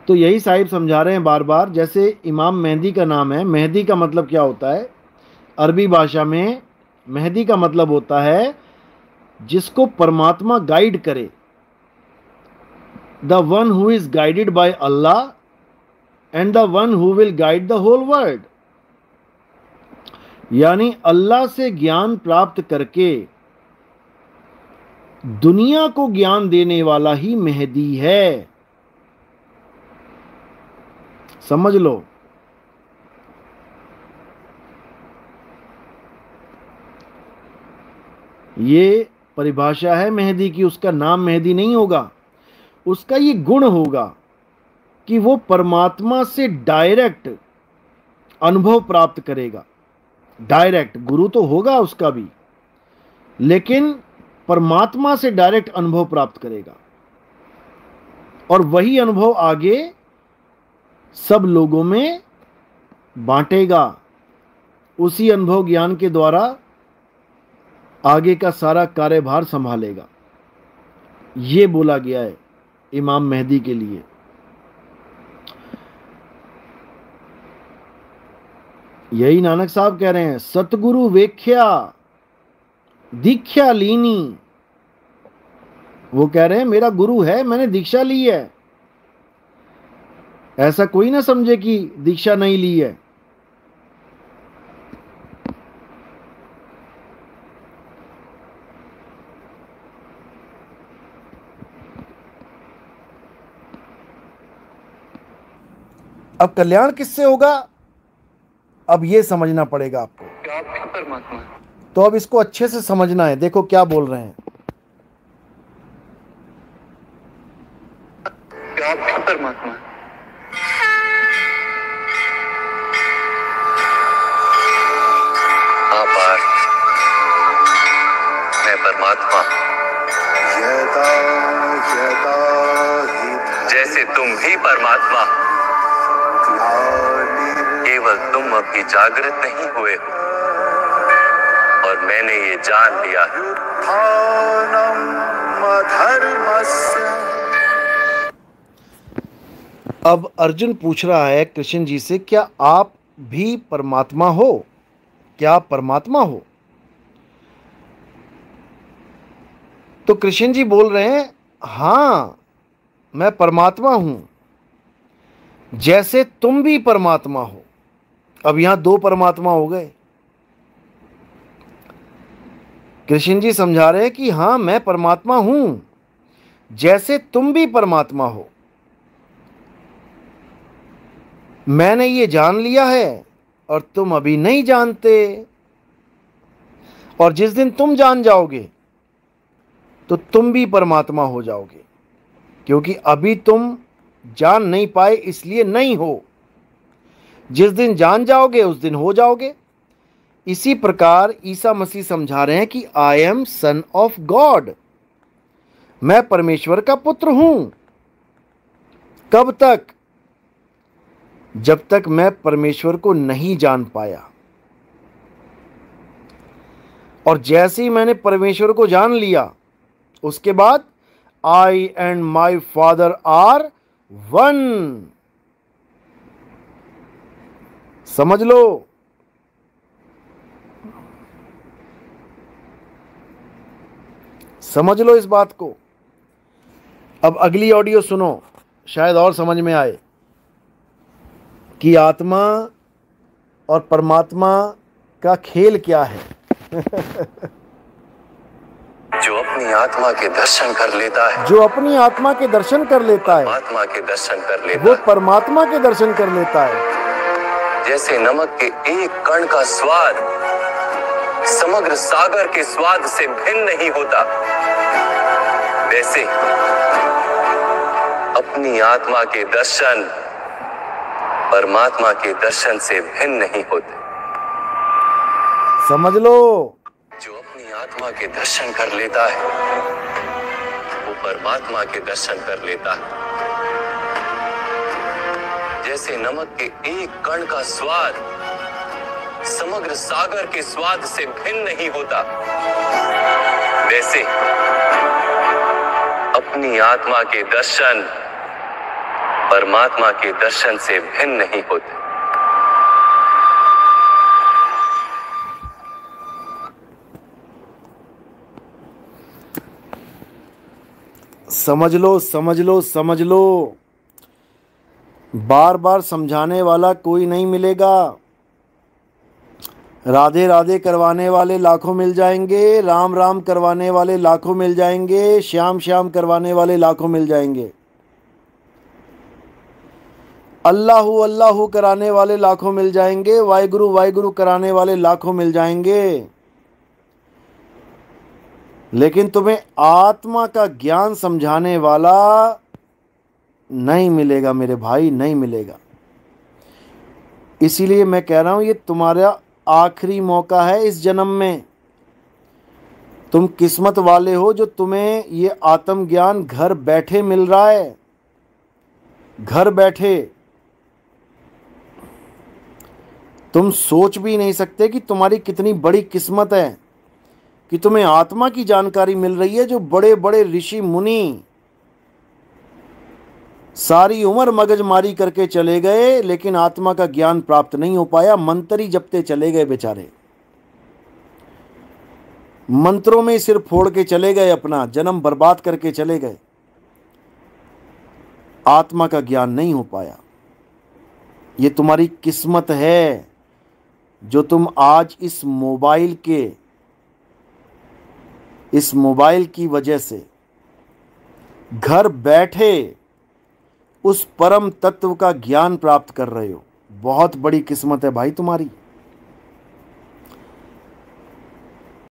तो यही साहिब समझा रहे हैं बार बार। जैसे इमाम मेहदी का नाम है, मेहदी का मतलब क्या होता है? अरबी भाषा में मेहदी का मतलब होता है जिसको परमात्मा गाइड करे, the one who is guided by Allah and the one who will guide the whole world. यानी अल्लाह से ज्ञान प्राप्त करके दुनिया को ज्ञान देने वाला ही मेहदी है। समझ लो। ये परिभाषा है मेहदी की। उसका नाम मेहदी नहीं होगा, उसका ये गुण होगा कि वो परमात्मा से डायरेक्ट अनुभव प्राप्त करेगा। डायरेक्ट गुरु तो होगा उसका भी, लेकिन परमात्मा से डायरेक्ट अनुभव प्राप्त करेगा और वही अनुभव आगे सब लोगों में बांटेगा। उसी अनुभव ज्ञान के द्वारा आगे का सारा कार्यभार संभालेगा। ये बोला गया है इमाम मेहदी के लिए। यही नानक साहब कह रहे हैं, सतगुरु वेख्या दीक्षा लीनी। वो कह रहे हैं मेरा गुरु है, मैंने दीक्षा ली है। ऐसा कोई ना समझे कि दीक्षा नहीं ली है। अब कल्याण किससे होगा? अब ये समझना पड़ेगा आपको। आप भी परमात्मा है। तो अब इसको अच्छे से समझना है। देखो क्या बोल रहे हैं। आप भी परमात्मा है। हाँ पार्थ, मैं परमात्मा हूँ। जैसे तुम भी परमात्मा हो, केवल तुम अभी जागृत नहीं हुए हो और मैंने ये जान लिया है। अब अर्जुन पूछ रहा है कृष्ण जी से, क्या आप भी परमात्मा हो? क्या आप परमात्मा हो? तो कृष्ण जी बोल रहे हैं, हाँ मैं परमात्मा हूं, जैसे तुम भी परमात्मा हो। अब यहां दो परमात्मा हो गए। कृष्ण जी समझा रहे हैं कि हाँ मैं परमात्मा हूं, जैसे तुम भी परमात्मा हो। मैंने ये जान लिया है और तुम अभी नहीं जानते। और जिस दिन तुम जान जाओगे तो तुम भी परमात्मा हो जाओगे, क्योंकि अभी तुम जान नहीं पाए इसलिए नहीं हो। जिस दिन जान जाओगे उस दिन हो जाओगे। इसी प्रकार ईसा मसीह समझा रहे हैं कि I am son of God, मैं परमेश्वर का पुत्र हूं। कब तक? जब तक मैं परमेश्वर को नहीं जान पाया। और जैसे ही मैंने परमेश्वर को जान लिया, उसके बाद I and my father are one. समझ लो। समझ लो इस बात को। अब अगली ऑडियो सुनो, शायद और समझ में आए कि आत्मा और परमात्मा का खेल क्या है। जो अपनी आत्मा के दर्शन कर लेता है, जो अपनी आत्मा के दर्शन कर लेता है, आत्मा के दर्शन कर लेता वो है। परमात्मा के दर्शन कर लेता है। जैसे नमक के एक कण का स्वाद समग्र सागर के स्वाद से भिन्न नहीं होता, वैसे अपनी आत्मा के दर्शन परमात्मा के दर्शन से भिन्न नहीं होते। समझ लो। जो अपनी आत्मा के दर्शन कर लेता है वो परमात्मा के दर्शन कर लेता है। जैसे नमक के एक कण का स्वाद समग्र सागर के स्वाद से भिन्न नहीं होता, वैसे अपनी आत्मा के दर्शन परमात्मा के दर्शन से भिन्न नहीं होते। समझ लो, समझ लो, समझ लो। बार बार समझाने वाला कोई नहीं मिलेगा। राधे राधे करवाने वाले लाखों मिल जाएंगे, राम राम करवाने वाले लाखों मिल जाएंगे, श्याम श्याम करवाने वाले लाखों मिल जाएंगे, अल्लाहू अल्लाहू कराने वाले लाखों मिल जाएंगे, वाहिगुरु वाहिगुरु कराने वाले लाखों मिल जाएंगे। लेकिन तुम्हें आत्मा का ज्ञान समझाने वाला नहीं मिलेगा मेरे भाई, नहीं मिलेगा। इसीलिए मैं कह रहा हूं ये तुम्हारा आखिरी मौका है इस जन्म में। तुम किस्मत वाले हो जो तुम्हें ये आत्मज्ञान घर बैठे मिल रहा है, घर बैठे। तुम सोच भी नहीं सकते कि तुम्हारी कितनी बड़ी किस्मत है कि तुम्हें आत्मा की जानकारी मिल रही है। जो बड़े बड़े ऋषि मुनि सारी उम्र मगजमारी करके चले गए लेकिन आत्मा का ज्ञान प्राप्त नहीं हो पाया, मंत्र ही जपते चले गए बेचारे, मंत्रों में सिर फोड़ के चले गए, अपना जन्म बर्बाद करके चले गए, आत्मा का ज्ञान नहीं हो पाया। ये तुम्हारी किस्मत है जो तुम आज इस मोबाइल की वजह से घर बैठे उस परम तत्व का ज्ञान प्राप्त कर रहे हो। बहुत बड़ी किस्मत है भाई तुम्हारी।